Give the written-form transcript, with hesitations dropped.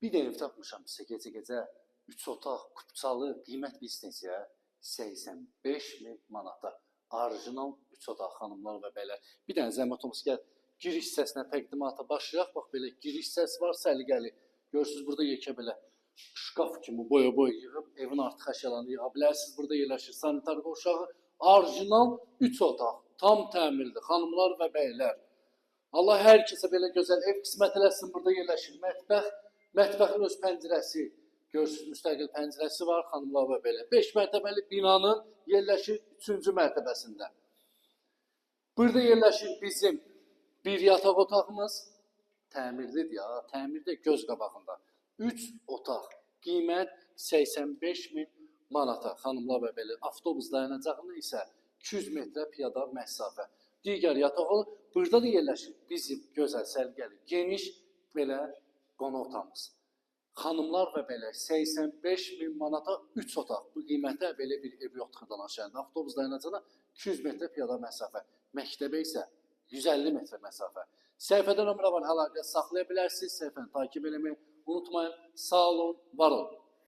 Bir də ev tapmışam sizə gecə-gecə 3 otaq, kupçalı, qiymət bilsiniz ya, 85.000 manata. Orijinal 3 otaq xanımlar və bəylər. Bir dənə zəhmət olmasa gəl giriş hissəsinə təqdimata başlayaq. Bax belə giriş hissəsi var, səliqəli. Görürsüz burada yekə belə şkaf kimi boya yığıb evin artıq əşyalarını yığa bilərsiniz. Burada yerləşir sanitar qovşağı. Orijinal 3 otaq, tam təmirli xanımlar və bəylər. Allah hər kəsə belə gözəl ev qismət eləsin. Burada yerləşir mətbəx. Mətbəxin öz pəncərəsi, görürsünüz, müstəqil pəncərəsi var, xanımlar və belə. 5 mərtəbəli binanın yerləşir 3-cü mərtəbəsində. Burada yerləşir bizim bir yataq otağımız. Təmirlidir ya, təmirdə göz qabağında. 3 otaq, qiymət 85.000 manata, xanımlar və belə. Avtobus dayanacağında isə 200 metrə piyada məsafə. Digər yataq olur. Burada da yerləşir bizim gözəl, səliqəli, geniş belə qonaq otağımız. Xanımlar və belə 85.000 manata 3 otaq. Bu qiymətə belə bir ev yoxdur Xırdalan şəhərində. Avtobus dayanacağına 200 metrə piyada məsafə. Məktəbə isə 150 metrə məsafə. Səhifədə nömrə var, əlaqə saxlaya bilərsiniz. Səhifəni takib eləməyi unutmayın. Sağ olun, var olun.